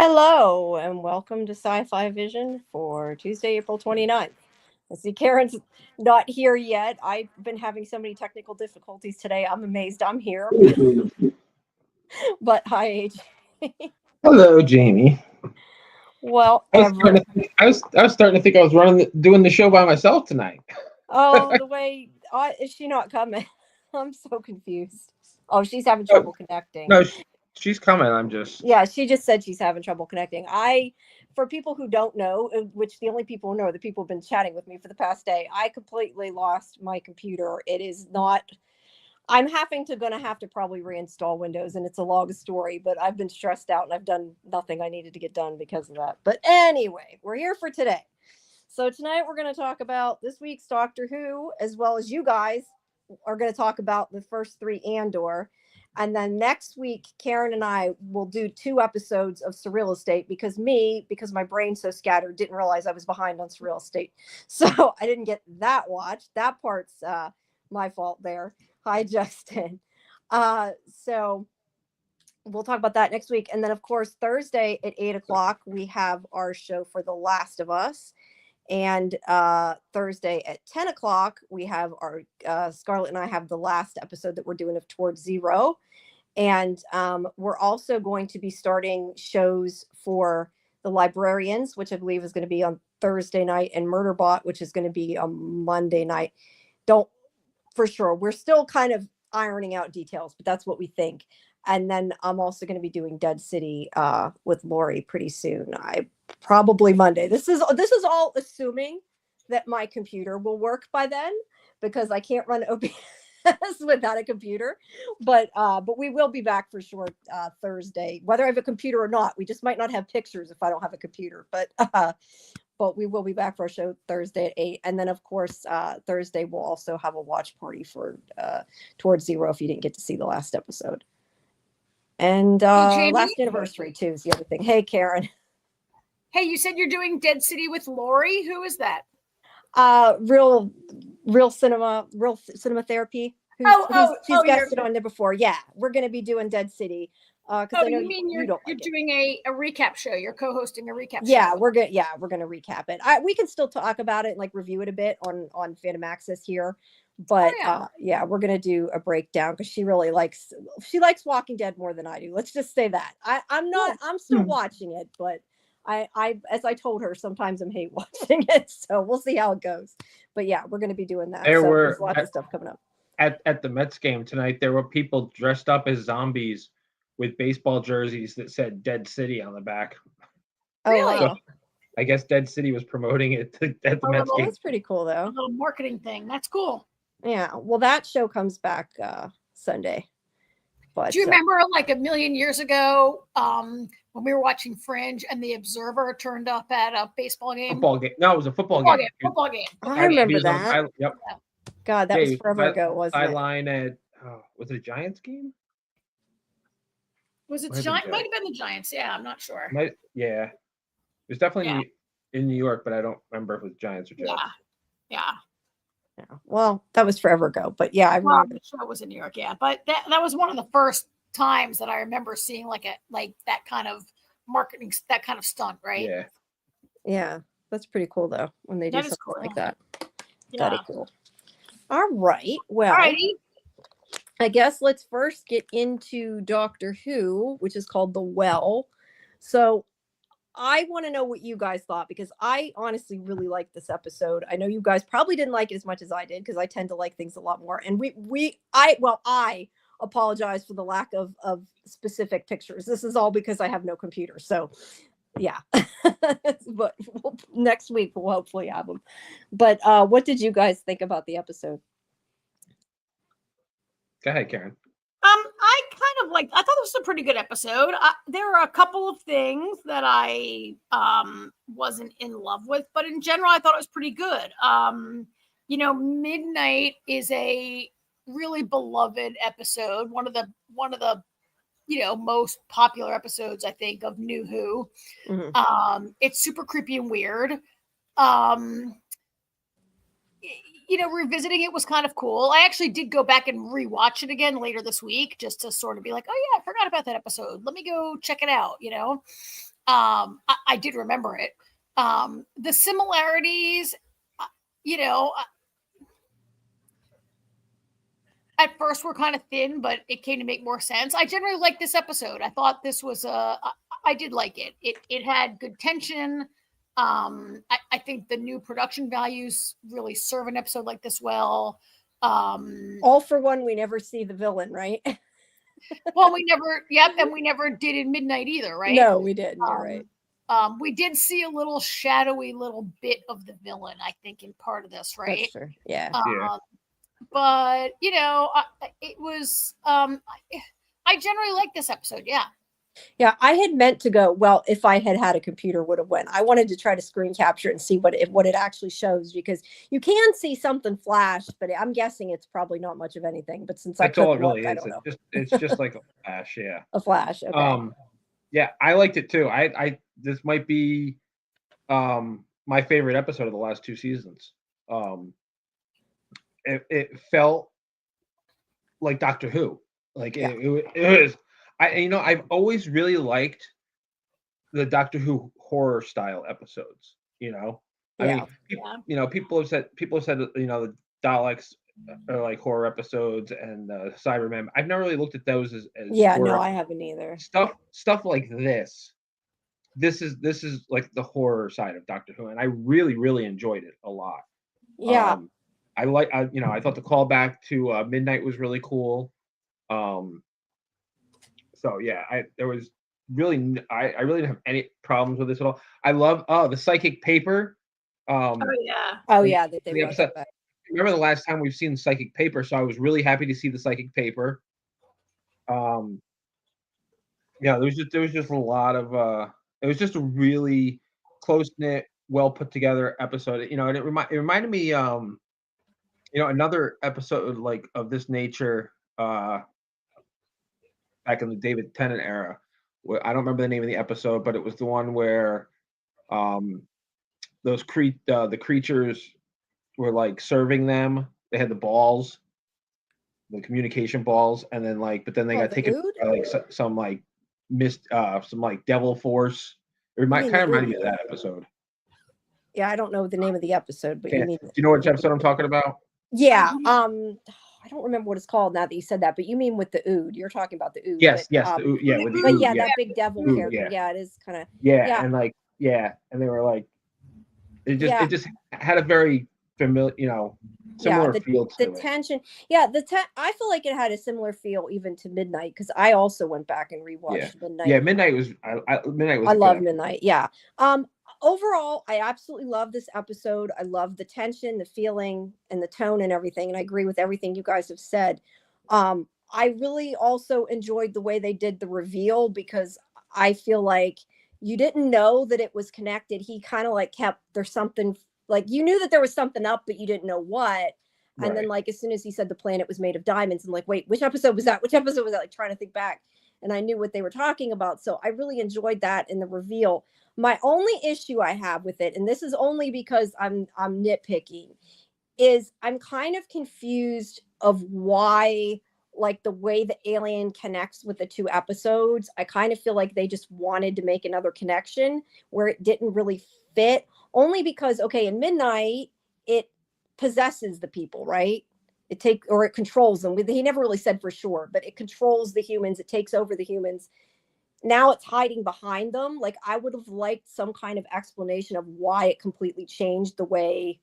Hello, and welcome to Sci-Fi Vision for Tuesday, April 29th. I see Karen's not here yet. I've been having so many technical difficulties today. I'm amazed I'm here. But hi, AJ. Hello, Jamie. Well, I was starting to think I was doing the show by myself tonight. Oh, the way is she not coming? I'm so confused. Oh, she's having trouble connecting. No, she's coming. Yeah, she just said she's having trouble connecting. For people who don't know, which the only people who know, the people who've been chatting with me for the past day, I completely lost my computer. It is not. I'm gonna have to probably reinstall Windows, and it's a long story, but I've been stressed out and I've done nothing I needed to get done because of that. But anyway, we're here for today. So tonight we're going to talk about this week's Doctor Who, as well as you guys are going to talk about the first 3 Andor. And then next week, Karen and I will do 2 episodes of Surreal Estate because my brain's so scattered, didn't realize I was behind on Surreal Estate. So I didn't get that watched. That part's my fault there. Hi, Justin. So we'll talk about that next week. And then, of course, Thursday at 8 o'clock, we have our show for The Last of Us. And Thursday at 10 o'clock, we have our Scarlett and I have the last episode that we're doing of Towards Zero. And we're also going to be starting shows for the Librarians, which I believe is going to be on Thursday night, and Murderbot, which is going to be on Monday night. Don't for sure. We're still kind of ironing out details, but that's what we think. And then I'm also going to be doing Dead City with Lori pretty soon. Probably Monday. This is all assuming that my computer will work by then, because I can't run OBS without a computer. But we will be back for sure Thursday, whether I have a computer or not. We just might not have pictures if I don't have a computer. But we will be back for our show Thursday at 8. And then, of course, Thursday we'll also have a watch party for Towards Zero if you didn't get to see the last episode. And last anniversary, too, is the other thing. Hey, Karen. Hey, you said you're doing Dead City with Lori. Who is that? Real cinema therapy. She's guested on there before. Yeah, we're going to be doing Dead City. I know you mean you're doing a recap show? You're co-hosting a recap show. Yeah, we're gonna recap it. We can still talk about it and like review it a bit on Fandom Access here, but we're gonna do a breakdown because she likes Walking Dead more than I do. Let's just say that. I'm still watching it, but I as I told her, sometimes I'm hate watching it, so we'll see how it goes. But yeah, we're gonna be doing that. There's lots of stuff coming up. At the Mets game tonight, there were people dressed up as zombies with baseball jerseys that said Dead City on the back. Oh, really? So I guess Dead City was promoting it at the Mets game. That's pretty cool, though. A little marketing thing. That's cool. Yeah. Well, that show comes back Sunday. But, do you remember like a million years ago when we were watching Fringe and the Observer turned up at a baseball game? Football game. No, it was a football game. Football game. I remember that. Yep. God, that was forever ago, wasn't it? Sideline at, was it a Giants game? Was it Giants? Might have been the Giants. Yeah, I'm not sure. It was definitely in New York, but I don't remember if it was Giants or Jets. Yeah. Well, that was forever ago, but yeah, I remember. The show was in New York, yeah. But that was one of the first times that I remember seeing like that kind of marketing, that kind of stunt, right? Yeah. Yeah, that's pretty cool though when they do something like that. Yeah. That'd be cool. All right. Well. Alrighty. I guess let's first get into Doctor Who, which is called The Well. So I want to know what you guys thought, because I honestly really liked this episode. I know you guys probably didn't like it as much as I did, because I tend to like things a lot more. And I apologize for the lack of specific pictures. This is all because I have no computer. So yeah, but next week we'll hopefully have them. But what did you guys think about the episode? Go ahead, Karen. I thought this was a pretty good episode. There are a couple of things that I wasn't in love with, but in general, I thought it was pretty good. Midnight is a really beloved episode. One of the most popular episodes, I think, of New Who. Mm-hmm. It's super creepy and weird. Revisiting it was kind of cool. I actually did go back and rewatch it again later this week just to sort of be like, oh yeah, I forgot about that episode. Let me go check it out, I did remember it. The similarities, you know, at first were kind of thin, but it came to make more sense. I generally liked this episode. I thought this was I did like it. It had good tension. I think the new production values really serve an episode like this well. All for one, we never see the villain, right? Well, we never, and we never did in Midnight either, right? No, we didn't. You're right. We did see a little shadowy little bit of the villain, I think, in part of this, right? That's true. Yeah. But you know, it was. I generally like this episode. Yeah. Yeah, I had meant to go. Well, if I had had a computer, would have went. I wanted to try to screen capture and see what it actually shows, because you can see something flash, but I'm guessing it's probably not much of anything. But since that's I all it look, really I is. don't know. It's just like a flash. Yeah. A flash. Okay. Yeah, I liked it too. I this might be my favorite episode of the last 2 seasons. It felt like Doctor Who. Like it was. I've always really liked the Doctor Who horror style episodes. I mean, people have said that, the Daleks are like horror episodes, and Cybermen. I've never really looked at those as horror. No, I haven't either. Stuff like this. This is like the horror side of Doctor Who, and I really, really enjoyed it a lot. Yeah. I thought the callback to Midnight was really cool. So yeah, I really didn't have any problems with this at all. I love the psychic paper. Oh yeah, that they wrote that back. Remember the last time we've seen psychic paper, so I was really happy to see the psychic paper. There was just a lot of it was just a really close knit, well put together episode. And it reminded me another episode like of this nature back in the David Tennant era. Where I don't remember the name of the episode, but it was the one where those the creatures were like serving them. They had the balls, the communication balls, and then but then they got taken by like some like some like devil force. It kind of reminded me of that episode. Yeah, I don't know the name of the episode, but you mean. Do you know which episode I'm talking about? Yeah. I don't remember what it's called now that you said that, but you mean with the Ood. You're talking about the Ood. Yes, the Ood, yeah, with the but Ood, yeah, that big devil character. Yeah, it is kind of. Yeah, and and they were like, it just had a very familiar, similar feel to it. The tension. Yeah, I feel like it had a similar feel even to Midnight, because I also went back and rewatched Midnight. Yeah, Midnight was. Midnight was. I love Midnight. Yeah. Overall, I absolutely love this episode. I love the tension, the feeling, and the tone and everything. And I agree with everything you guys have said. I really also enjoyed the way they did the reveal, because I feel like you didn't know that it was connected. He kind of like there's something, like you knew that there was something up, but you didn't know what. And then like, as soon as he said the planet was made of diamonds, and like, wait, which episode was that? Which episode was that? Like trying to think back. And I knew what they were talking about. So I really enjoyed that in the reveal. My only issue I have with it, and this is only because I'm nitpicking, is I'm kind of confused of why, like the way the alien connects with the 2 episodes. I kind of feel like they just wanted to make another connection where it didn't really fit, only because, okay, in Midnight, it possesses the people, right? It controls them. He never really said for sure, but it controls the humans. It takes over the humans. Now it's hiding behind them. Like, I would have liked some kind of explanation of why it completely changed the way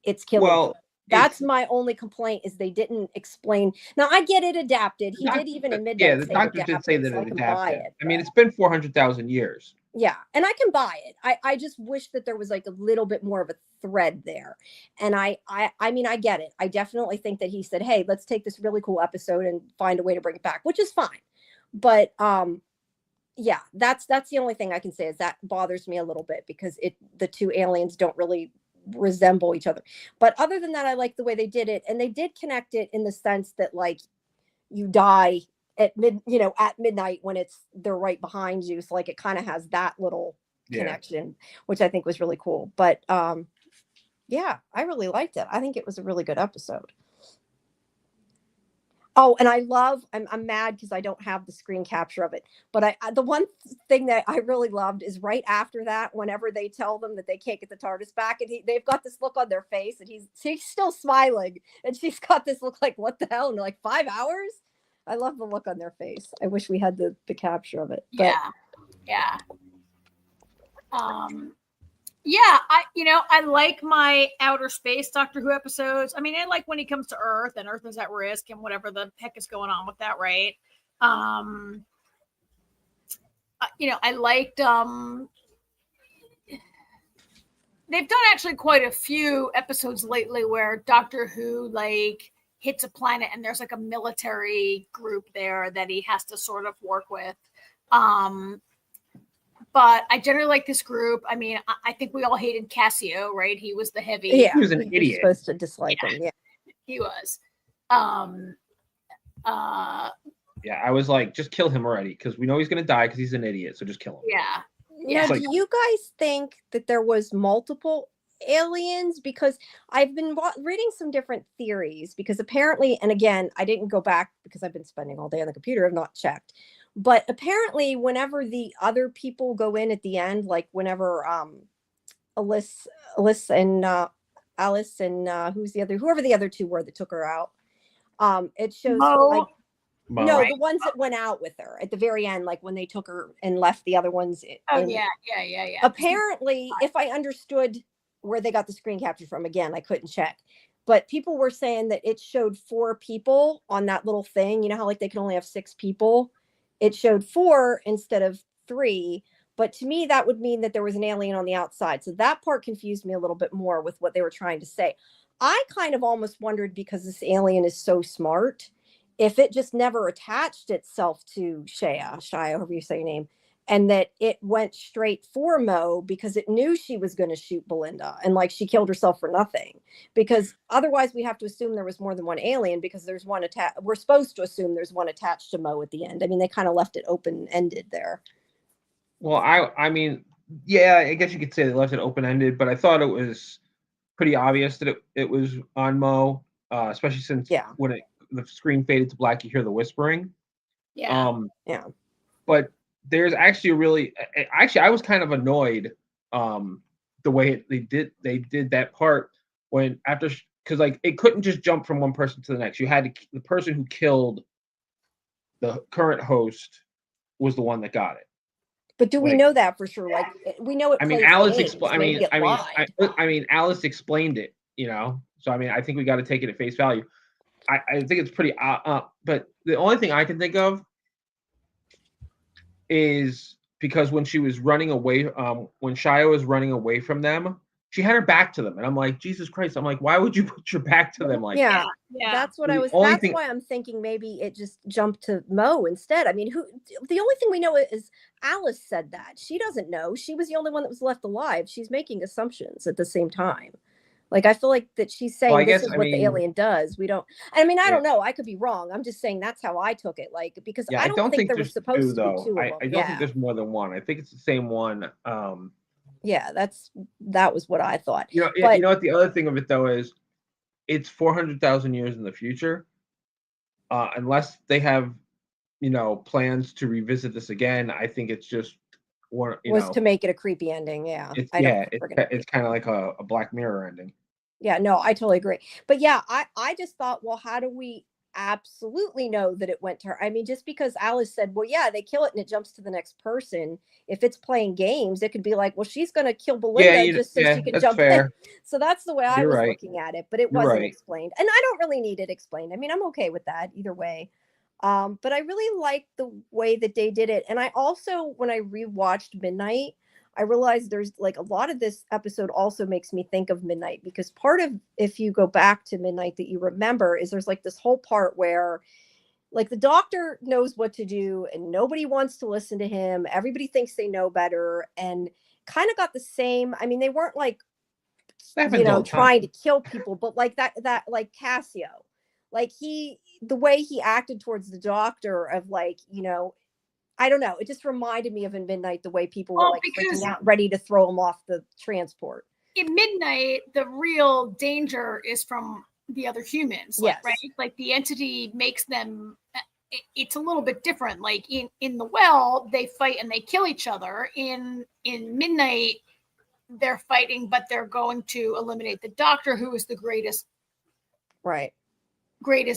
it's killing. Well, that's my only complaint, is they didn't explain. Now I get it adapted. He did even in Midnight. Yeah, the doctor did say that it adapted. I mean, it's been 400,000 years. Yeah, and I can buy it. I just wish that there was like a little bit more of a thread there. And I mean, I get it. I definitely think that he said, hey, let's take this really cool episode and find a way to bring it back, which is fine. But yeah, that's the only thing I can say, is that bothers me a little bit, because the 2 aliens don't really resemble each other. But other than that, I like the way they did it, and they did connect it in the sense that like you die at midnight when they're right behind you. So like it kind of has that little connection, which I think was really cool. But yeah, I really liked it. I think it was a really good episode. Oh, and I'm mad because I don't have the screen capture of it. But the one thing that I really loved is right after that, whenever they tell them that they can't get the TARDIS back, and they've got this look on their face, and he's still smiling, and she's got this look like, what the hell? And they're like, 5 hours? I love the look on their face. I wish we had the capture of it. But yeah. Yeah, I like my outer space Doctor Who episodes. I mean, I like when he comes to Earth and Earth is at risk and whatever the heck is going on with that, right? I liked they've done actually quite a few episodes lately where Doctor Who like hits a planet and there's like a military group there that he has to sort of work with. But I generally like this group. I mean, I think we all hated Cassio, right? He was the heavy. Yeah, he was an idiot. You're supposed to dislike him. Yeah, he was. Yeah, I was like, just kill him already because we know he's gonna die because he's an idiot. So just kill him. Yeah. Now, do you guys think that there was multiple aliens? Because I've been reading some different theories. Because apparently, and again, I didn't go back because I've been spending all day on the computer. I've not checked. But apparently, whenever the other people go in at the end, like whenever Alice and Alice and whoever the other two were that took her out, it shows like no, the ones that went out with her at the very end, like when they took her and left the other ones. Yeah. Apparently, if I understood where they got the screen capture from, again, I couldn't check. But people were saying that it showed 4 people on that little thing. You know how like they can only have 6 people? It showed 4 instead of 3. But to me, that would mean that there was an alien on the outside. So that part confused me a little bit more with what they were trying to say. I kind of almost wondered, because this alien is so smart, if it just never attached itself to Shia, however you say your name, and that it went straight for Mo because it knew she was going to shoot Belinda and like she killed herself for nothing. Because otherwise we have to assume there was more than one alien, because there's one we're supposed to assume there's one attached to Mo at the end. I mean, they kind of left it open-ended there. Well, I mean, yeah, I guess you could say they left it open-ended, but I thought it was pretty obvious that it was on Mo, especially since when the screen faded to black, you hear the whispering. Yeah. But there's actually I was kind of annoyed the way they did that part when because like it couldn't just jump from one person to the next. You had the person who killed the current host was the one that got it. But do we know that for sure? Like we know it. I mean, Alice explained. I mean, Alice explained it. You know, so I mean, I think we got to take it at face value. I think it's pretty but the only thing I can think of is because when she was running away, when Shia was running away from them, she had her back to them, and I'm like, Jesus Christ! I'm like, why would you put your back to them like that? Yeah. That's what I was. That's why I'm thinking maybe it just jumped to Mo instead. I mean, the only thing we know is Alice said that. She doesn't know. She was the only one that was left alive. She's making assumptions at the same time. Like, I feel like that she's saying this is what the alien does. We don't. I mean, I don't know. I could be wrong. I'm just saying that's how I took it. Like, because I don't think there was supposed to be 2 of them. I don't think there's more than one. I think it's the same one. Yeah, that was what I thought. You know what the other thing of it though is, it's 400,000 years in the future. Unless they have, plans to revisit this again, I think it's just to make it a creepy ending. Yeah, it's kind of like a Black Mirror ending. Yeah, no, I totally agree. But yeah, I just thought, well, how do we absolutely know that it went to her? I mean, just because Alice said, well, yeah, they kill it and it jumps to the next person. If it's playing games, it could be like, well, she's going to kill Belinda just so she can jump in. So that's the way I was looking at it, but it wasn't explained. And I don't really need it explained. I mean, I'm okay with that either way. But I really like the way that they did it. And I also, when I rewatched Midnight, I realized there's like a lot of this episode also makes me think of Midnight, because part of, if you go back to Midnight that you remember, is there's like this whole part where like the doctor knows what to do and nobody wants to listen to him. Everybody thinks they know better, and kind of got the same. I mean, they weren't like, trying to kill people, but like that like Cassio, like the way he acted towards the doctor of like, I don't know. It just reminded me of in Midnight, the way people were like freaking out, ready to throw him off the transport. In Midnight, the real danger is from the other humans. Yes. Like, right? Like the entity makes them. It's a little bit different. Like in the well, they fight and they kill each other. In Midnight, they're fighting, but they're going to eliminate the Doctor, who is the greatest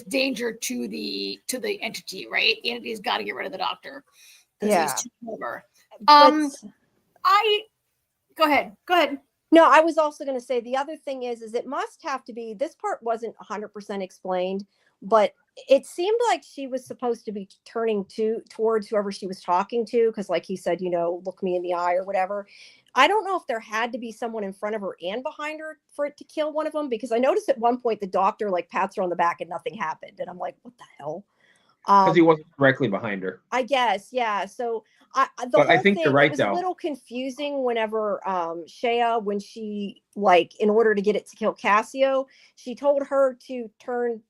danger to the entity. Right? The entity's got to get rid of the Doctor because he's too clever. Go ahead. No, I was also going to say the other thing is it must have to be, this part wasn't 100% explained, but it seemed like she was supposed to be turning towards whoever she was talking to, because like he said, look me in the eye or whatever. I don't know if there had to be someone in front of her and behind her for it to kill one of them, because I noticed at one point the Doctor like pats her on the back and nothing happened, and I'm like, what the hell? Because he wasn't directly behind her, I guess. Yeah. So I think you're right, it was a little confusing whenever Shea, when she, like, in order to get it to kill Cassio, she told her to turn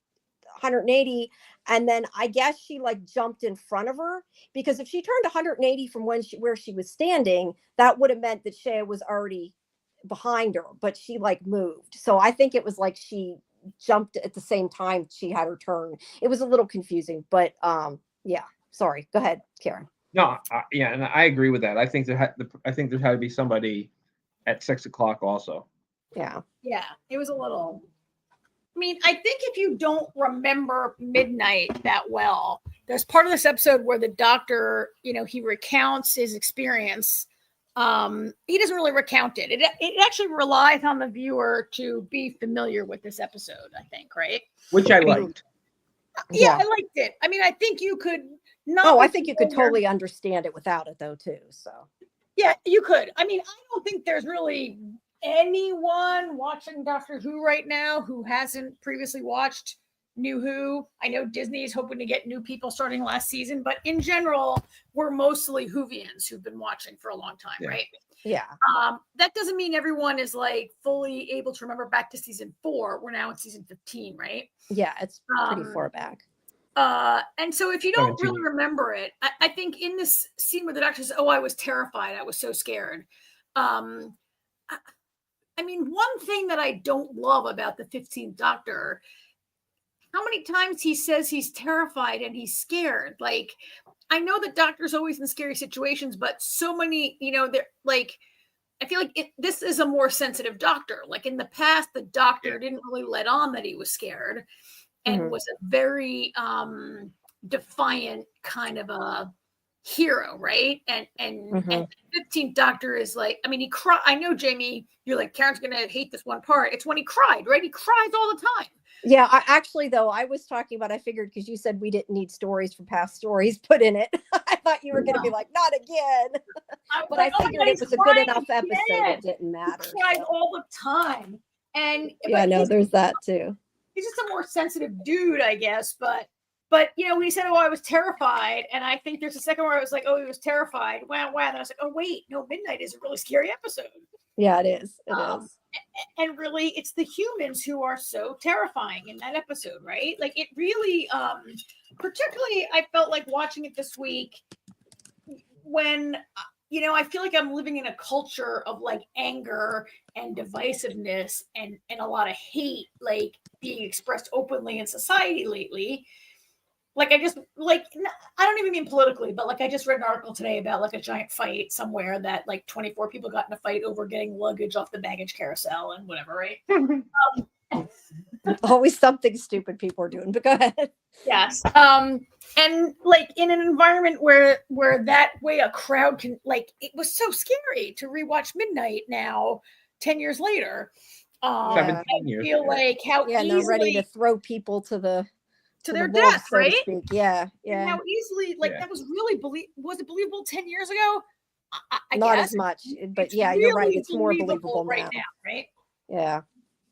180, and then I guess she like jumped in front of her, because if she turned 180 from where she was standing, that would have meant that Shea was already behind her, but she like moved. So I think it was like she jumped at the same time she had her turn. It was a little confusing, but yeah. Sorry. Go ahead, Karen. No, yeah, and I agree with that. I think there had to be somebody at 6 o'clock also. Yeah. Yeah, it was a little. I mean, I think if you don't remember Midnight that well, there's part of this episode where the Doctor, he recounts his experience. He doesn't really recount it. It actually relies on the viewer to be familiar with this episode, I think, right? Which I liked. Yeah, I liked it. I mean, I think you could not. Oh, I think you could totally understand it without it, though, too. So. Yeah, you could. I mean, I don't think there's really anyone watching Doctor Who right now who hasn't previously watched New Who. I know Disney is hoping to get new people starting last season, but in general, we're mostly Whovians who've been watching for a long time, right? Yeah. That doesn't mean everyone is like fully able to remember back to season 4. We're now in season 15, right? Yeah, it's pretty far back. And so if you don't really remember it, I think in this scene where the Doctor says, "Oh, I was terrified. I was so scared." I mean, one thing that I don't love about the 15th Doctor, how many times he says he's terrified and he's scared. Like, I know that Doctor's always in scary situations, but so many, they're like, I feel like this is a more sensitive Doctor. Like in the past, the Doctor didn't really let on that he was scared and was a very defiant kind of a hero, right? And the 15th Doctor is like, I mean, he cried. I know, Jamie, you're like, Karen's gonna hate this one part. It's when he cried, right? He cries all the time. Yeah, I was talking about, I figured, because you said we didn't need stories from past stories put in it. I thought you were going to be like, not again. But I figured it was a good enough episode. It didn't matter. He cried all the time. And yeah, no, there's that too. He's just a more sensitive dude, I guess. But when he said, "Oh, I was terrified," and I think there's a second where I was like, "Oh, he was terrified." Wow. And I was like, "Oh, wait, no, Midnight is a really scary episode." Yeah, it is. It is. And really, it's the humans who are so terrifying in that episode, right? Like it really, particularly, I felt like watching it this week when, I feel like I'm living in a culture of like anger and divisiveness and a lot of hate, like being expressed openly in society lately. Like I don't even mean politically, but like I just read an article today about like a giant fight somewhere that like 24 people got in a fight over getting luggage off the baggage carousel and whatever, right? Always something stupid people are doing, but go ahead. Yes. And like in an environment where that way a crowd can, like, it was so scary to rewatch Midnight now 10 years later. 17 years. I feel like how easily they're ready to throw people to their wolves, death, so right? to speak. Yeah. And how easily, that was really was it believable 10 years ago? I Not guess. as much, but It's yeah, really you're right. It's more believable right now, right? Yeah.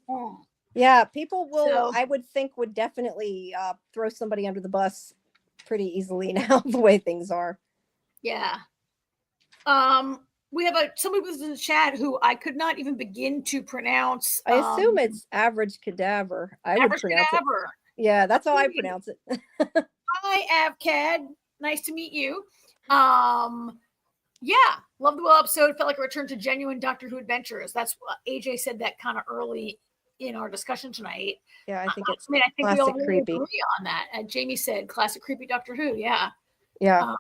Oh. Yeah, people will, I would think, would definitely throw somebody under the bus pretty easily now, the way things are. Yeah. We have somebody with us in the chat who I could not even begin to pronounce. I assume it's Average Cadaver. I would pronounce Cadaver. it. Yeah, that's how I pronounce it. Hi, Avcad. Nice to meet you. Yeah, loved the well episode. Felt like a return to genuine Doctor Who adventures. That's what AJ said that kind of early in our discussion tonight. Yeah, I think it's I think we all classic really creepy. agree on that. And Jamie said, "Classic creepy Doctor Who." Yeah. Yeah.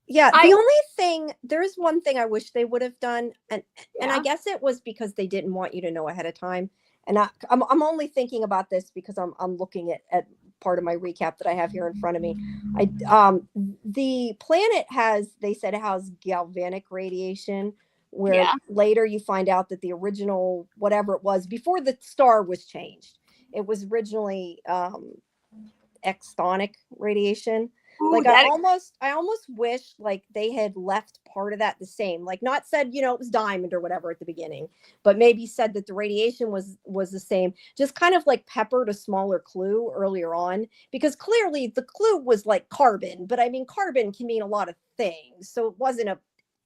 Yeah. The only thing, there's one thing I wish they would have done, and I guess it was because they didn't want you to know ahead of time. And I'm only thinking about this because I'm looking at part of my recap that I have here in front of me. The planet they said it has galvanic radiation, where later you find out that the original, whatever it was before the star was changed, it was originally extonic radiation. Ooh, like I almost wish like they had left part of that the same, like not said, it was diamond or whatever at the beginning, but maybe said that the radiation was the same, just kind of like peppered a smaller clue earlier on, because clearly the clue was like carbon, but I mean carbon can mean a lot of things, so it wasn't a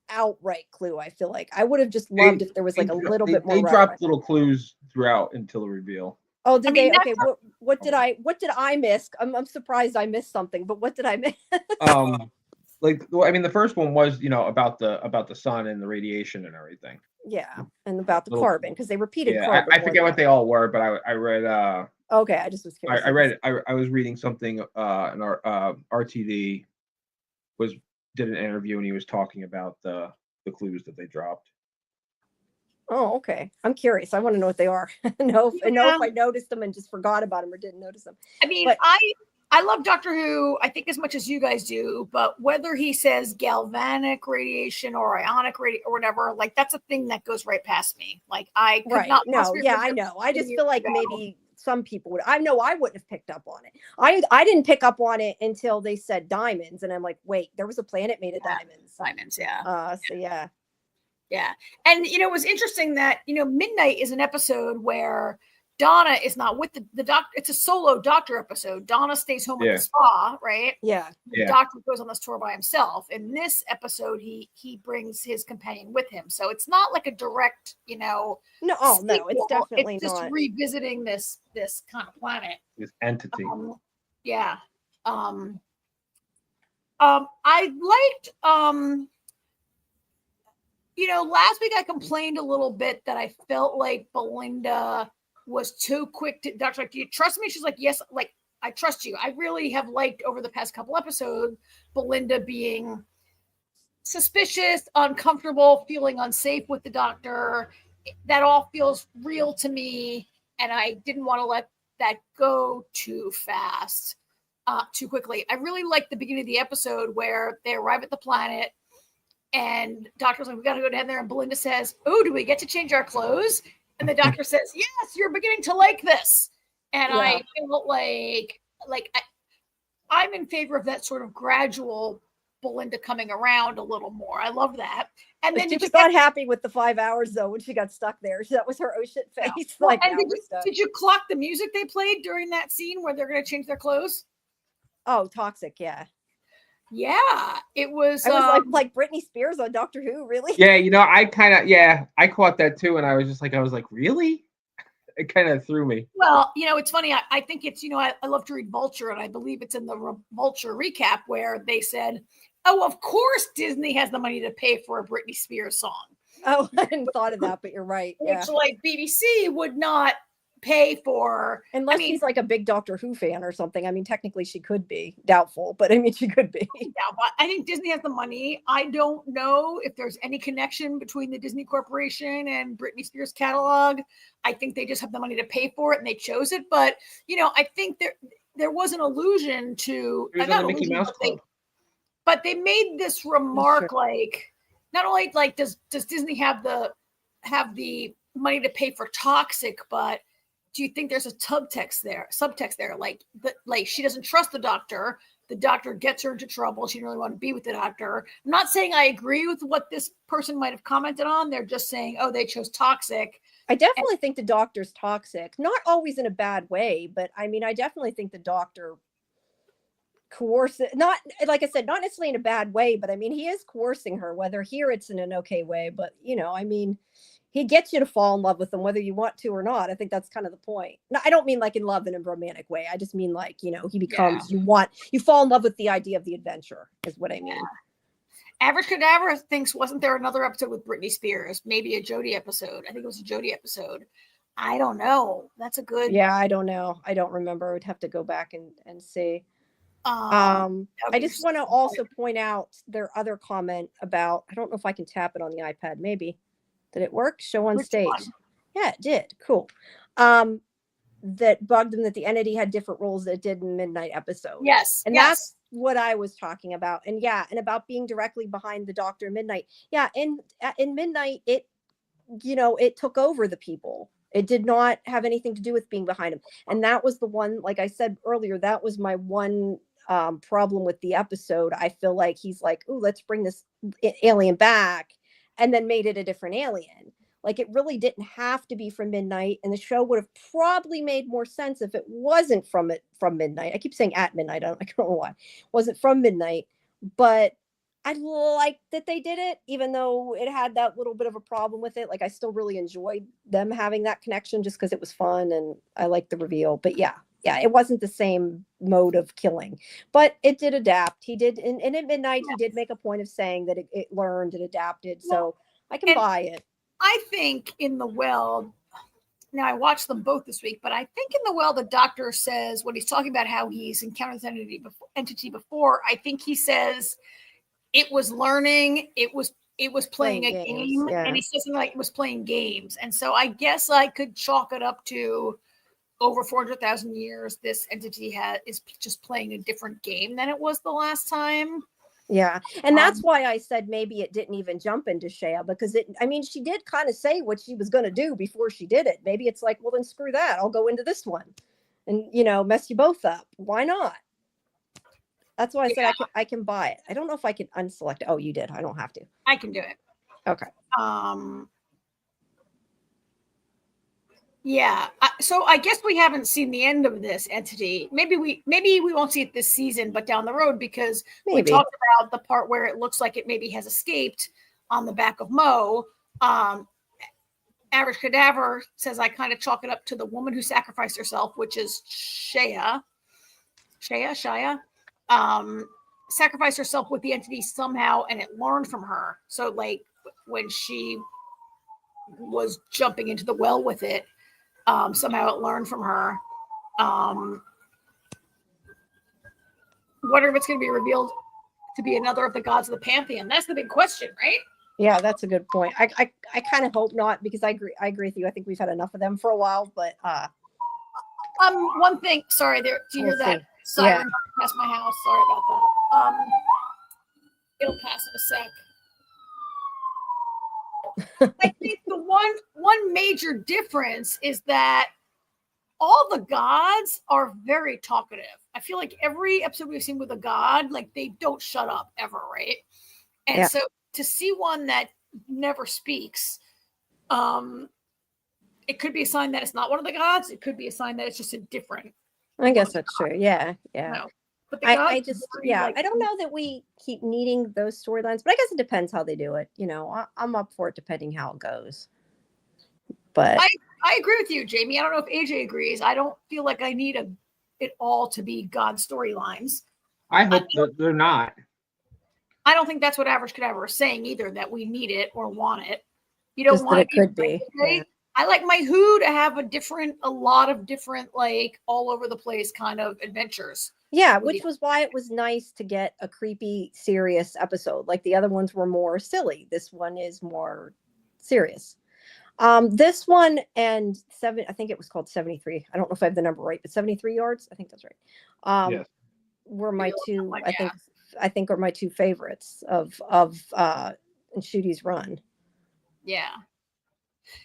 outright clue. I feel like I would have just loved if there was like a little bit more. They dropped little clues throughout until the reveal. Oh, did they? Okay, what did I miss? I'm surprised I missed something, but what did I miss? The first one was, about the sun and the radiation and everything. Yeah, and about the carbon, because they repeated carbon. I forget what they all were, but I read. Okay, I just was curious. I was reading something. In our RTD did an interview, and he was talking about the clues that they dropped. Oh, okay. I'm curious. I want to know what they are. know if I noticed them and just forgot about them or didn't notice them. I mean, I love Doctor Who, I think, as much as you guys do, but whether he says galvanic radiation or ionic radiation or whatever, like that's a thing that goes right past me. Like I could not. No, yeah, I know. I just feel like maybe some people would. I know I wouldn't have picked up on it. I didn't pick up on it until they said diamonds, and I'm like, wait, there was a planet made of diamonds. Diamonds, yeah. So yeah. Yeah. And, it was interesting that, Midnight is an episode where Donna is not with the doctor. It's a solo doctor episode. Donna stays home at the spa, right? Yeah. The doctor goes on this tour by himself. In this episode, he brings his companion with him. So it's not like a direct, No, it's definitely it's just not. revisiting this kind of planet. This entity. I liked last week I complained a little bit that I felt like Belinda was too quick to Doctor, like, do you trust me? She's like, yes, like I trust you. I really have liked over the past couple episodes Belinda being suspicious, uncomfortable, feeling unsafe with the doctor. That all feels real to me, and I didn't want to let that go too fast, too quickly. I really liked the beginning of the episode where they arrive at the planet. And doctor's like, we got to go down there. And Belinda says, oh, do we get to change our clothes? And the doctor says, yes, you're beginning to like this. And I feel like I'm in favor of that sort of gradual Belinda coming around a little more. I love that. And then she was not happy with the 5 hours though when she got stuck there. That was her oh shit face. No. Did you clock the music they played during that scene where they're going to change their clothes? Oh, Toxic, yeah. Yeah, it was. I was like Britney Spears on Doctor Who, really? Yeah, I caught that too, and I was like, really? It kind of threw me. Well, it's funny. I think it's, I love to read Vulture, and I believe it's in the Vulture recap where they said, oh, of course Disney has the money to pay for a Britney Spears song. Oh, I hadn't thought of that, but you're right. Yeah. Which, like, BBC would not pay for, unless she's like a big Doctor Who fan or something. I mean, technically she could be, doubtful, but I mean she could be. Yeah, but I think Disney has the money. I don't know if there's any connection between the Disney Corporation and Britney Spears catalog. I think they just have the money to pay for it and they chose it. But I think there was an allusion to Mickey Mouse Club. But they made this remark like, not only like does Disney have the money to pay for Toxic, but do you think there's a subtext there? Like she doesn't trust the doctor. The doctor gets her into trouble. She didn't really want to be with the doctor. I'm not saying I agree with what this person might have commented on. They're just saying, oh, they chose Toxic. I definitely think the doctor's toxic. Not always in a bad way, but I mean, I definitely think the doctor coerces, not like I said, not necessarily in a bad way, but I mean, he is coercing her, whether here it's in an okay way, but I mean, he gets you to fall in love with him, whether you want to or not. I think that's kind of the point. No, I don't mean like in love in a romantic way. I just mean like, he becomes, you fall in love with the idea of the adventure is what I mean. Average Cadaver thinks, wasn't there another episode with Britney Spears? Maybe a Jodie episode. I think it was a Jodie episode. I don't know. That's a good. Yeah, I don't know. I don't remember. I would have to go back and see. That would I be just want to also point out their other comment about, I don't know if I can tap it on the iPad. Maybe. Did it work? Show on Which stage. one? Yeah, it did. Cool. That bugged them that the entity had different roles that it did in Midnight episode. Yes. And yes. that's what I was talking about. And yeah, and about being directly behind the Doctor in Midnight. Yeah, in Midnight, it, it took over the people. It did not have anything to do with being behind him. And that was the one, like I said earlier, that was my one problem with the episode. I feel like he's like, oh, let's bring this alien back, and then made it a different alien. Like, it really didn't have to be from Midnight, and the show would have probably made more sense if it wasn't from Midnight. I keep saying at midnight. I don't know why. Wasn't from Midnight, but I like that they did it, even though it had that little bit of a problem with it. Like, I still really enjoyed them having that connection just because it was fun and I liked the reveal. But yeah, it wasn't the same mode of killing, but it did adapt. He did, and at Midnight, he did make a point of saying that it learned and adapted. So I can buy it. I think in The Well, now I watched them both this week, but I think in The Well, the Doctor says, when he's talking about how he's encountered this entity before, I think he says it was learning, it was playing a game, yeah. and he says something like it was playing games. And so I guess I could chalk it up to over 400,000 years, this entity is just playing a different game than it was the last time. Yeah. And that's why I said maybe it didn't even jump into Shea, because she did kind of say what she was going to do before she did it. Maybe it's like, well, then screw that. I'll go into this one and, mess you both up. Why not? That's why I said I can buy it. I don't know if I can unselect it. Oh, you did. I don't have to. I can do it. Okay. Yeah. So I guess we haven't seen the end of this entity. Maybe we won't see it this season, but down the road, because we talked about the part where it looks like it maybe has escaped on the back of Mo. Average Cadaver says, I kind of chalk it up to the woman who sacrificed herself, which is Shea. Sacrificed herself with the entity somehow, and it learned from her. So like when she was jumping into the well with it, somehow it learned from her. Wonder if it's going to be revealed to be another of the gods of the pantheon. That's the big question, right? Yeah, that's a good point. I kind of hope not, because I agree with you. I think we've had enough of them for a while, but one thing, sorry, there, do you hear that siren past my house? Sorry about that. It'll pass in a sec. I think the one major difference is that all the gods are very talkative. I feel like every episode we've seen with a god, like, they don't shut up ever, right? And so to see one that never speaks, it could be a sign that it's not one of the gods. It could be a sign that it's just a different. I guess that's true. Yeah. No. But I just, I don't know that we keep needing those storylines, but I guess it depends how they do it. I'm up for it depending how it goes. But I agree with you, Jamie. I don't know if AJ agrees. I don't feel like I need it all to be God storylines. I hope that they're not. I don't think that's what Average Cadaver is saying either, that we need it or want it. You don't want it could be. Yeah. I like my Who to have a lot of different, like, all over the place kind of adventures. Yeah, which was why it was nice to get a creepy, serious episode. Like, the other ones were more silly. This one is more serious. This one and I think it was called 73. I don't know if I have the number right, but 73 yards. I think that's right. Yes. Were my two. I think are my two favorites of Nshuti's run. Yeah.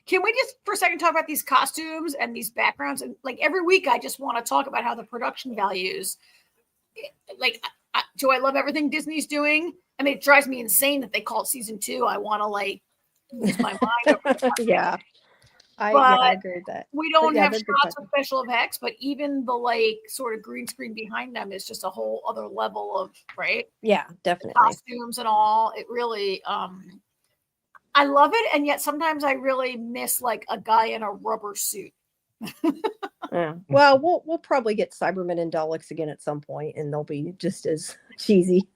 Can we just for a second talk about these costumes and these backgrounds? And like every week, I just want to talk about how the production values, like, do I love everything Disney's doing? I mean, it drives me insane that they call it season 2. I want to like lose my mind. Yeah. I agree with that. We don't have shots of special effects, but even the like sort of green screen behind them is just a whole other level of, right? Yeah, definitely. Costumes and all. It really, I love it, and yet sometimes I really miss like a guy in a rubber suit. Yeah. Well, we'll probably get Cybermen and Daleks again at some point, and they'll be just as cheesy.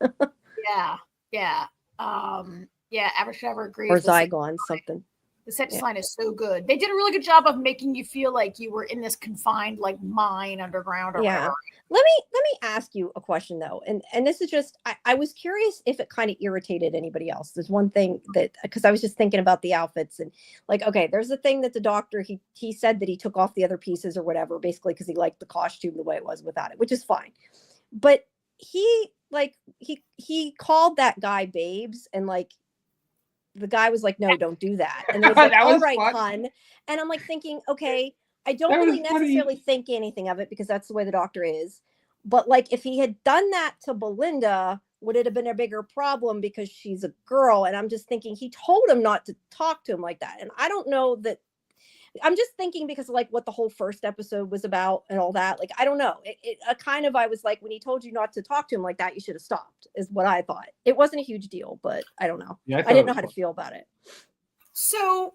Yeah. Yeah, average driver agrees. Or Zygon, something. The set design is so good. They did a really good job of making you feel like you were in this confined like mine underground or whatever. Let me ask you a question though. And this is just I was curious if it kind of irritated anybody else. There's one thing that because I was just thinking about the outfits and like, okay, there's a thing that the doctor he said that he took off the other pieces or whatever, basically because he liked the costume the way it was without it, which is fine. But he called that guy Babes and like the guy was like, no, don't do that. And then he's like, all right, hun. And I'm like thinking, okay, I don't really necessarily think anything of it because that's the way the doctor is. But like, if he had done that to Belinda, would it have been a bigger problem because she's a girl? And I'm just thinking he told him not to talk to him like that. And I don't know that. I'm just thinking because like what the whole first episode was about and all that. Like, I don't know. I was like, when he told you not to talk to him like that, you should have stopped is what I thought. It wasn't a huge deal, but I don't know. Yeah, I didn't know how to feel about it. So,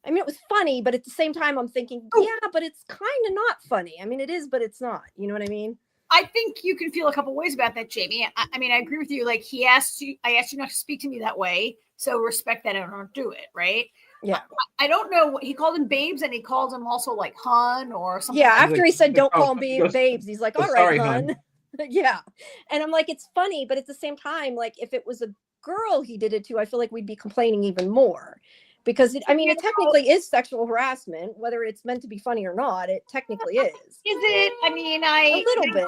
I mean, it was funny, but at the same time, I'm thinking, yeah, but it's kind of not funny. I mean, it is, but it's not. You know what I mean? I think you can feel a couple ways about that, Jamie. I mean, I agree with you. Like I asked you not to speak to me that way. So respect that and don't do it. Right. Yeah. I don't know what he called him Babes and he called him also like hun or something. Yeah. After he said, don't call him Babes. He's like, all right, hun. Yeah. And I'm like, it's funny, but at the same time, like if it was a girl he did it to, I feel like we'd be complaining even more. Because it technically is sexual harassment, whether it's meant to be funny or not. It technically is. Is it? I mean, a little bit.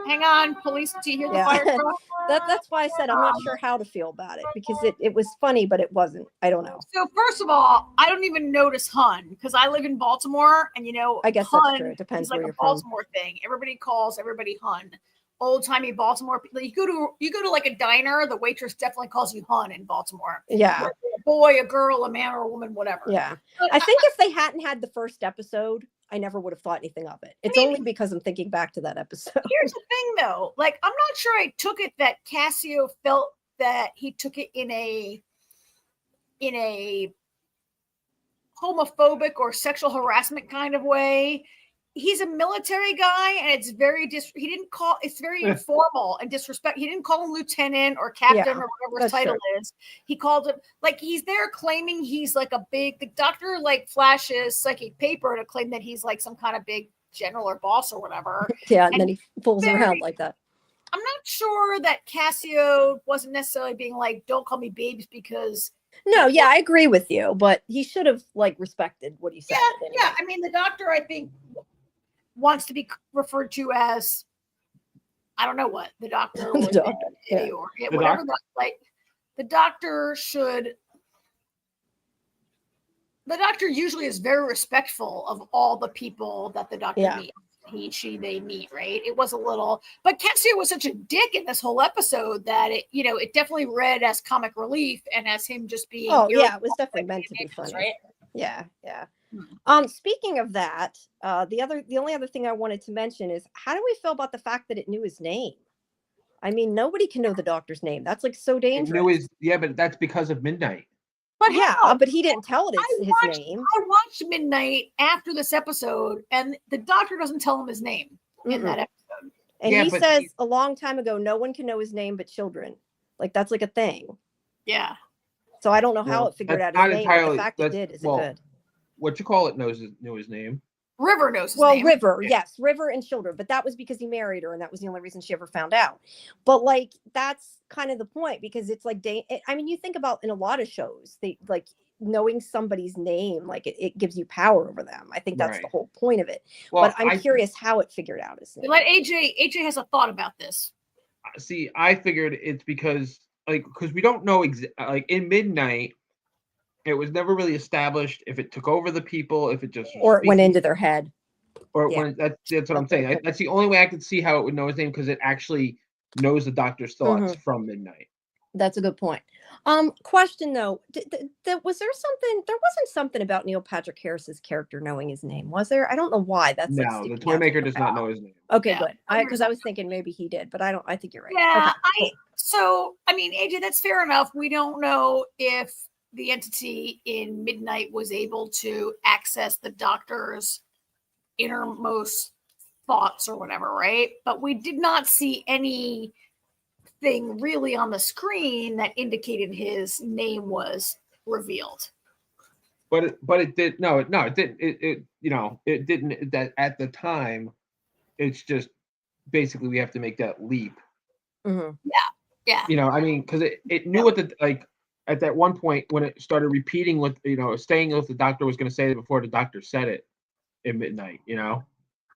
Hang on, police. Do you hear the fire truck? That's why I said I'm not sure how to feel about it because it was funny, but it wasn't. I don't know. So first of all, I don't even notice hun because I live in Baltimore, and I guess hun that's true. It depends where like you're a Baltimore thing. Everybody calls everybody hun. Old timey Baltimore. You go to like a diner, the waitress definitely calls you hun in Baltimore. Yeah. Whether a boy, a girl, a man, or a woman, whatever. Yeah. But I think if they hadn't had the first episode, I never would have thought anything of it. It's only because I'm thinking back to that episode. Here's the thing though. Like, I'm not sure I took it that Cassio felt that he took it in a homophobic or sexual harassment kind of way. He's a military guy and it's very it's very informal and disrespect. He didn't call him lieutenant or captain or whatever his title is. He called him like he's there claiming he's like the doctor like flashes psychic paper to claim that he's like some kind of big general or boss or whatever. Yeah, and then he fools around like that. I'm not sure that Cassio wasn't necessarily being like, don't call me Babes because I agree with you, but he should have like respected what he said. Yeah, anyway. I mean the doctor I think wants to be referred to as, I don't know what the doctor or whatever. The doctor usually is very respectful of all the people that the doctor meets. They meet, right? It was a little, but Cassio was such a dick in this whole episode that it definitely read as comic relief and as him just being. Oh yeah, it was definitely meant to be funny, right? Yeah. Speaking of that, the only other thing I wanted to mention is how do we feel about the fact that it knew his name? I mean, nobody can know the doctor's name. That's like so dangerous. But that's because of Midnight. But but he didn't tell it his name. I watched Midnight after this episode, and the doctor doesn't tell him his name in that episode. And he says a long time ago, no one can know his name but children. Like that's like a thing. Yeah. So I don't know how it figured out his name. But the fact it did is good. What you call it knew his name. River knows his name. River, yes, River and children, but that was because he married her, and that was the only reason she ever found out. But like, that's kind of the point because it's like, I mean, you think about in a lot of shows, they like knowing somebody's name, like it gives you power over them. I think that's the whole point of it. Well, but I'm curious how it figured out his name. Let AJ has a thought about this. See, I figured it's because we don't know like in Midnight. It was never really established if it took over the people, if it just or it went into their head. Or that's what I'm saying. That's the only way I could see how it would know his name because it actually knows the doctor's thoughts from Midnight. That's a good point. Question though, was there something? There wasn't something about Neil Patrick Harris's character knowing his name, was there? I don't know why. That's no, the toy maker does not know his name. Okay, good. Because I was thinking maybe he did, but I don't. I think you're right. Yeah, okay, cool. So I mean, AJ, that's fair enough. We don't know if the entity in Midnight was able to access the doctor's innermost thoughts or whatever, right? But we did not see any thing really on the screen that indicated his name was revealed. But it did it didn't it didn't that at the time. It's just basically we have to make that leap. Mm-hmm. Yeah. I mean, because it knew what at that one point when it started repeating what saying what the doctor was going to say before the doctor said it at midnight.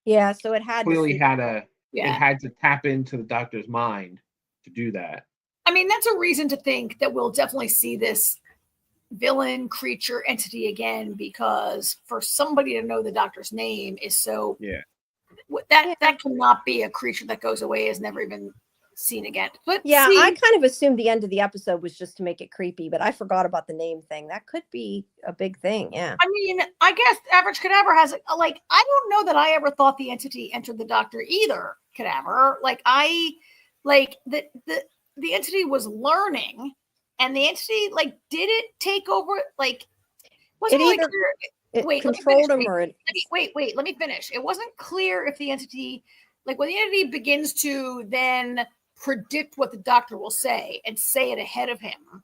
Yeah, so it had Clearly to it had to tap into the doctor's mind to do that. I mean, that's a reason to think that we'll definitely see this villain creature entity again, because for somebody to know the doctor's name is so that cannot be a creature that goes away, is never even seen again. But I kind of assumed the end of the episode was just to make it creepy, but I forgot about the name thing. That could be a big thing. Yeah. I mean, I guess Average Cadaver has I don't know that I ever thought the entity entered the doctor either. Cadaver, the entity was learning, and the entity did it take over? Wasn't it really either clear. It controlled him, or wait, let me finish. It wasn't clear if the entity, when the entity begins to then predict what the doctor will say and say it ahead of him,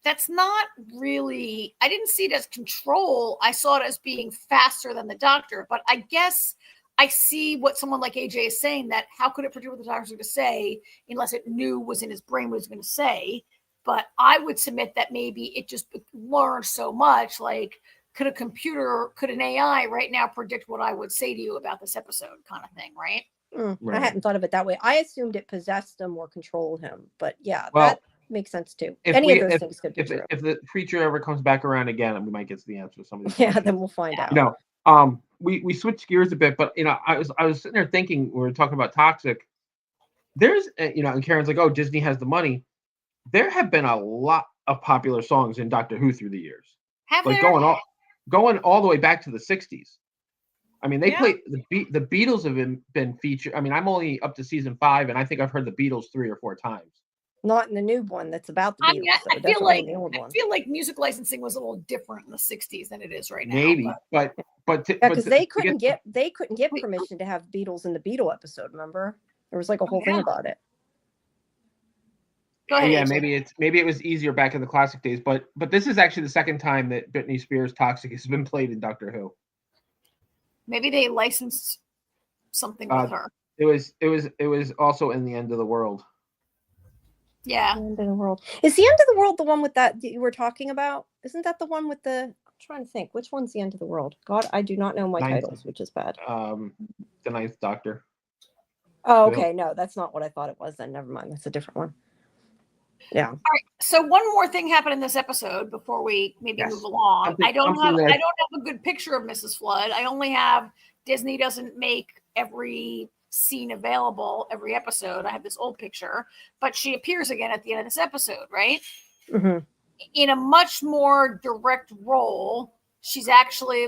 that's not really, I didn't see it as control. I saw it as being faster than the doctor. But I guess I see what someone like AJ is saying, that how could it predict what the doctor's going to say unless it knew was in his brain what he was going to say. But I would submit that maybe it just learned so much, could an AI right now predict what I would say to you about this episode, kind of thing, right? I hadn't thought of it that way. I assumed it possessed him or controlled him, but that makes sense too. Any of those things could be true. If the creature ever comes back around again, we might get to the answer to some of these questions. Then we'll find out. We switched gears a bit, but I was sitting there thinking, we were talking about toxic. There's and Karen's like, oh, Disney has the money. There have been a lot of popular songs in Doctor Who through the years. Going all the way back to the 60s. I mean, they played the Beatles have been featured. I mean, I'm only up to season 5, and I think I've heard the Beatles 3 or 4 times. Not in the new one that's about the Beatles. I feel like music licensing was a little different in the 60s than it is right now. Maybe, but because they couldn't get permission to have Beatles in the Beatle episode. Remember, there was a whole thing about it. Go ahead, yeah, maybe it was easier back in the classic days, but this is actually the second time that Britney Spears' "Toxic" has been played in Doctor Who. Maybe they licensed something with her. It was also in The End of the World. Yeah, The End of the World. Is The End of the World the one with that you were talking about? Isn't that the one with the? I'm trying to think. Which one's The End of the World? God, I do not know my titles, which is bad. The Ninth Doctor. Oh, okay. No, that's not what I thought it was. Then never mind. That's a different one. Yeah. All right. So one more thing happened in this episode before we maybe move along. I don't have a good picture of Mrs. Flood. I only have Disney doesn't make every scene available every episode. I have this old picture, but she appears again at the end of this episode, right? Mm-hmm. In a much more direct role. She's actually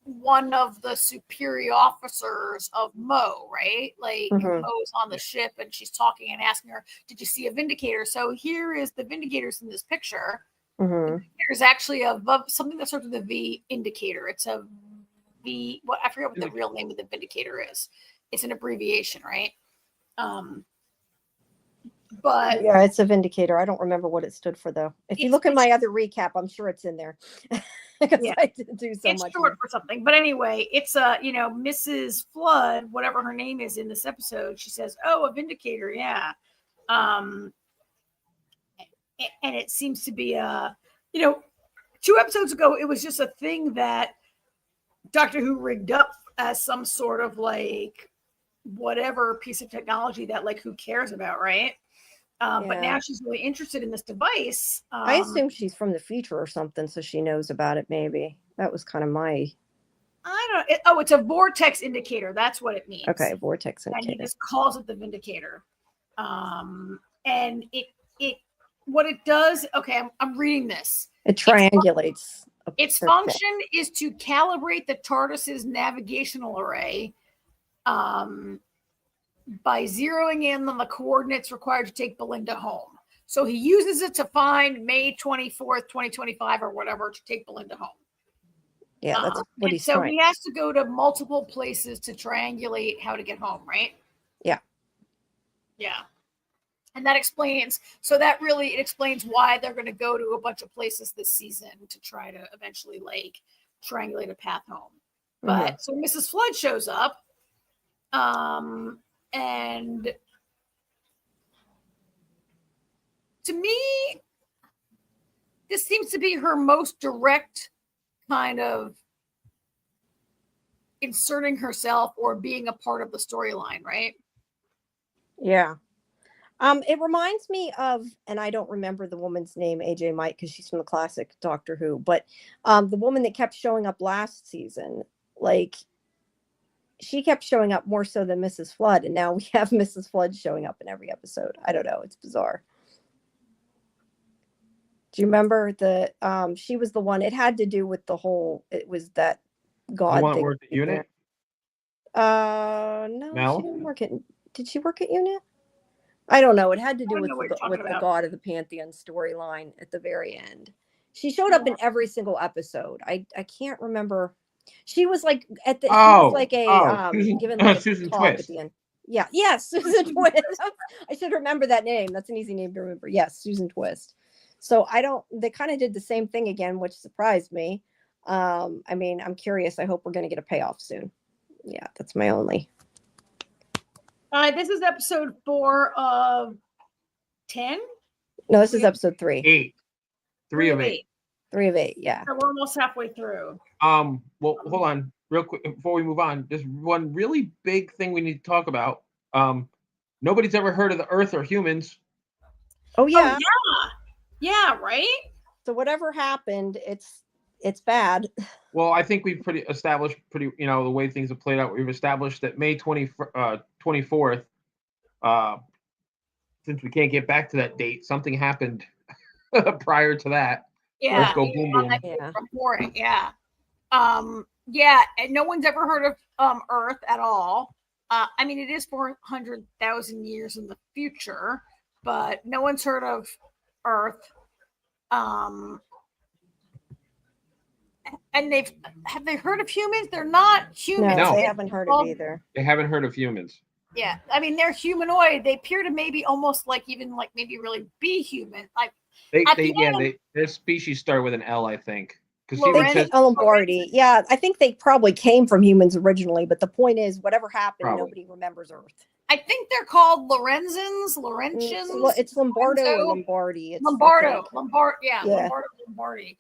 one of the superior officers of Mo, right? Mo's on the ship and she's talking and asking her, did you see a Vindicator? So here is the Vindicators in this picture. Mm-hmm. There's actually something that starts with a V indicator. It's a V, I forget what the real name of the Vindicator is. It's an abbreviation, right? But yeah, it's a Vindicator. I don't remember what it stood for though. If you look in my other recap, I'm sure it's in there. Because I didn't do so much. It's short for something. But anyway, it's Mrs. Flood, whatever her name is in this episode, she says, oh, a Vindicator, yeah. And it seems to be 2 episodes ago, it was just a thing that Doctor Who rigged up as some sort of whatever piece of technology that who cares about, right? But now she's really interested in this device. I assume she's from the future or something, so she knows about it. Maybe that was kind of my. I don't. It's a vortex indicator. That's what it means. Okay, vortex indicator. And he just calls it the Vindicator. And it what it does. Okay, I'm reading this. It triangulates. Its function is to calibrate the TARDIS's navigational array. By zeroing in on the coordinates required to take Belinda home. So he uses it to find May 24th, 2025 or whatever to take Belinda home. Yeah, that's what he's so he has to go to multiple places to triangulate how to get home, right? Yeah. Yeah. And that explains, so that really, it explains why they're going to go to a bunch of places this season to try to eventually like triangulate a path home. But so Mrs. Flood shows up, and to me, this seems to be her most direct kind of inserting herself or being a part of the storyline, right? Yeah. It reminds me of, and I don't remember the woman's name, AJ Mike, because she's from the classic Doctor Who, but the woman that kept showing up last season, like she kept showing up more so than Mrs. Flood, and now we have Mrs. Flood showing up in every episode. I don't know, it's bizarre. Do you remember she was the one, it had to do with the whole, it was that God want thing. work at Unit? No, Mel? she didn't work at, did she work at Unit? I don't know. It had to do with the God of the Pantheon storyline at the very end. She showed up in every single episode. I can't remember. She was like at the. She was like a given like a Susan talk Twist. at the end. Yeah. Yes, Susan Twist. I should remember that name. That's an easy name to remember. Yes, Susan Twist. So I don't. They kind of did the same thing again, which surprised me. I mean, I'm curious. I hope we're going to get a payoff soon. Yeah, that's my only. This is episode 4 of 10. No, this is episode 3. 8. 3 of 8. 3 of 8. Yeah. So we're almost halfway through. Well, hold on, real quick before we move on. There's one really big thing we need to talk about. Nobody's ever heard of the Earth or humans. Oh yeah. Oh, yeah, right. So whatever happened, it's bad. Well, I think we've established the way things have played out. We've established that May 24th, since we can't get back to that date, something happened prior to that. Yeah. Let's go boom boom. Yeah. Yeah, and no one's ever heard of Earth at all. I mean, it is 400,000 years in the future, but no one's heard of Earth. And have they heard of humans? They're not humans. No. They haven't heard of either. They haven't heard of humans. Yeah, I mean, they're humanoid. They appear to maybe almost like even like maybe really be human. Like their species started with an L, I think. Lombardi. Yeah, I think they probably came from humans originally, but the point is, whatever happened, nobody remembers Earth. I think they're called Laurentians. It's Lombardo or Lombardi. It's Lombardi. Lombardi.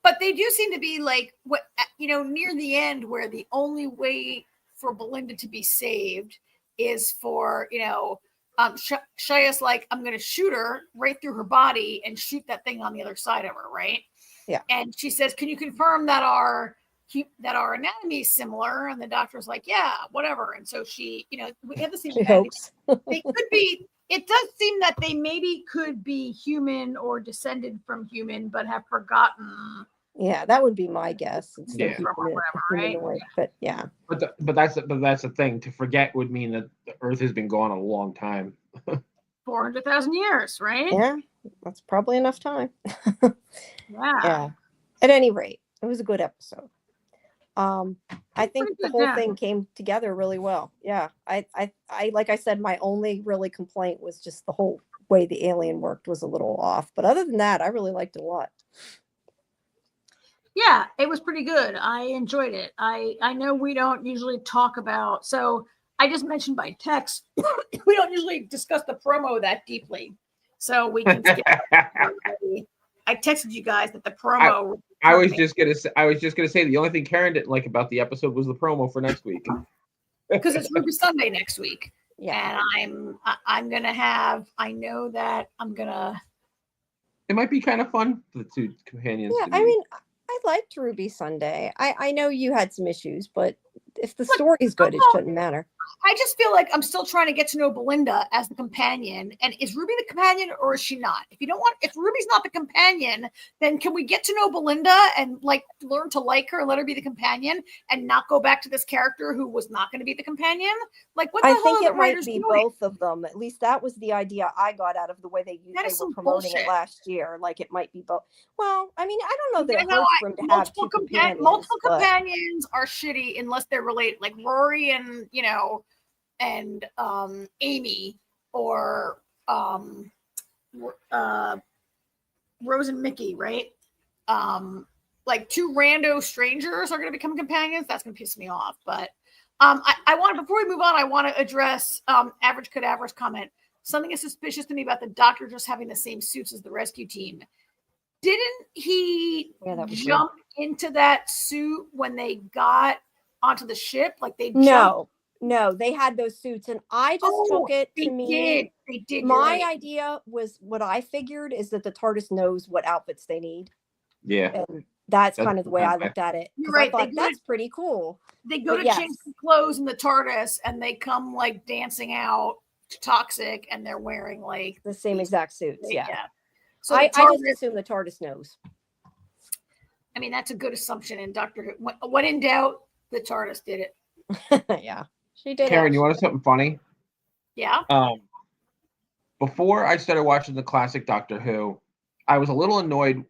But they do seem to be like what near the end, where the only way for Belinda to be saved is for Shaya's like, I'm going to shoot her right through her body and shoot that thing on the other side of her, right? Yeah. And she says, can you confirm that our anatomy is similar? And the doctor's like, yeah, whatever. And so she, we have the same. She hopes. They could be. It does seem that they maybe could be human or descended from human, but have forgotten. Yeah, that would be my guess. It's right? But yeah. But that's the thing. To forget would mean that the Earth has been gone a long time. 400,000 years, right? Yeah, that's probably enough time. Yeah. At any rate, it was a good episode. I think the whole thing came together really well. Yeah. I like I said, my only really complaint was just the whole way the alien worked was a little off. But other than that, I really liked it a lot. Yeah, it was pretty good. I enjoyed it. I know we don't usually talk about, so I just mentioned by text, we don't usually discuss the promo that deeply. So we can skip I texted you guys that the promo. I was just gonna say the only thing Karen didn't like about the episode was the promo for next week. Because it's Ruby Sunday next week. Yeah. And I'm gonna have. I know that I'm gonna. It might be kind of fun for the two companions. Yeah, I mean, I liked Ruby Sunday. I know you had some issues, but if the story's good, it shouldn't matter. I just feel like I'm still trying to get to know Belinda as the companion. And is Ruby the companion or is she not? If Ruby's not the companion, then can we get to know Belinda and like learn to like her and let her be the companion and not go back to this character who was not going to be the companion? Like what the hell think are it the might writers be doing? both of them. At least that was the idea I got out of the way they were promoting it last year. Like it might be both. Well, I mean, I don't know that it hurts for him to have two companions. Multiple companions are shitty unless they're related. Like Rory and and Amy or Rose and Mickey, right? Like two rando strangers are going to become companions. That's going to piss me off. But I want to, before we move on, I want to address Average Cadaver's comment. Something is suspicious to me about the doctor just having the same suits as the rescue team. Didn't he jump into that suit when they got onto the ship? Like they jumped? No, they had those suits, and I just took it to me. They did. My idea was what I figured is that the TARDIS knows what outfits they need. Yeah. And that's kind of the way I looked at it. You're right. I thought that's pretty cool. They go to change the clothes in the TARDIS, and they come like dancing out Toxic, and they're wearing like the same exact suits. Yeah. So I just assume the TARDIS knows. I mean, that's a good assumption in Doctor Who. When in doubt, the TARDIS did it. Yeah, she did. Karen, you want to know something funny? Yeah. Before I started watching the classic Doctor Who, I was a little annoyed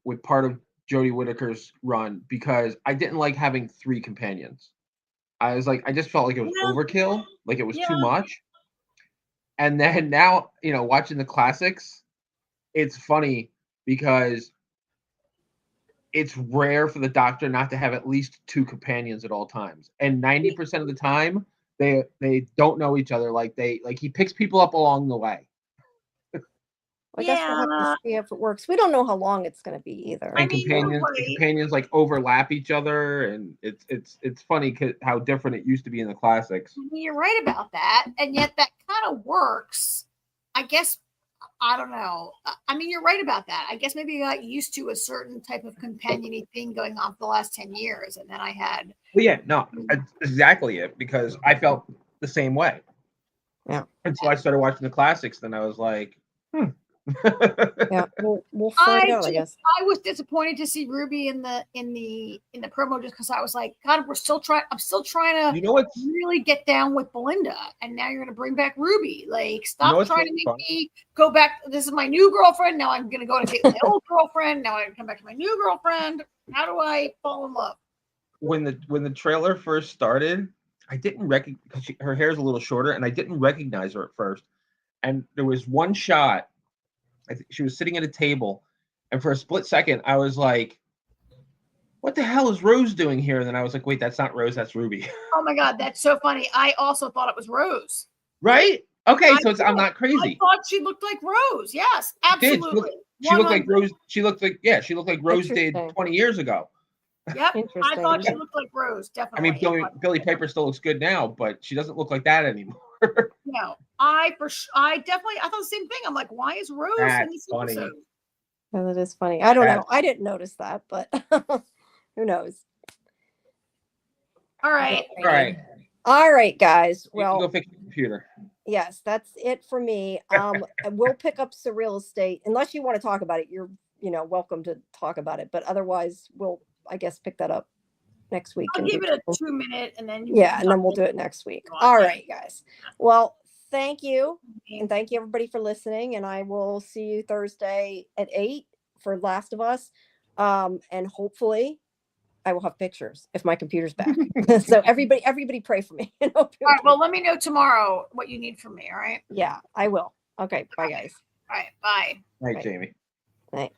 with part of Jodie Whittaker's run because I didn't like having 3 companions. I was like, I just felt like it was overkill, like it was too much. And then now, watching the classics, it's funny because it's rare for the Doctor not to have at least 2 companions at all times. And 90% of the time, they don't know each other. Like he picks people up along the way. I guess we'll have to see if it works. We don't know how long it's going to be either. And companions like overlap each other, and it's funny how different it used to be in the classics. You're right about that, and yet that kind of works. I guess I don't know. I mean, you're right about that. I guess maybe I got used to a certain type of companion-y thing going on for the last 10 years, and then I had. Well, yeah, no, that's exactly it, because I felt the same way. Yeah. Until I started watching the classics, then I was like, Yeah, we'll find out. I guess I was disappointed to see Ruby in the promo just because I was like, God, I'm still trying to really get down with Belinda, and now you're going to bring back Ruby. Like, stop trying to make me go back. This is my new girlfriend. Now I'm going to go to date my old girlfriend. Now I come back to my new girlfriend. How do I fall in love? When the trailer first started, I didn't recognize, because her hair is a little shorter, and I didn't recognize her at first. And there was one shot. I think she was sitting at a table, and for a split second, I was like, "What the hell is Rose doing here?" And then I was like, "Wait, that's not Rose. That's Ruby." Oh my God, that's so funny. I also thought it was Rose. Right? Okay, I'm not crazy. I thought she looked like Rose. Yes, absolutely. She looked like Rose. She looked like Rose did 20 years ago. Yep, I thought she looked like Rose. Definitely. I mean, Billy Piper still looks good now, but she doesn't look like that anymore. No, I thought the same thing. I'm like, why is Rose in this episode? Yeah, that is funny. I don't know. I didn't notice that, but who knows? All right. All right, guys. Well, go fix the computer. Yes, that's it for me. We'll pick up Surreal Estate unless you want to talk about it. You're welcome to talk about it, but otherwise, we'll I guess pick that up next week. I'll give it a 2-minute, and then and then we'll do it next week. All right, guys. Well, thank you, and thank you everybody for listening. And I will see you Thursday at 8 for Last of Us, and hopefully, I will have pictures if my computer's back. So everybody pray for me. All right. Well, let me know tomorrow what you need from me. All right. Yeah, I will. Okay. Bye, guys. All right. Bye. All right, Jamie. All right.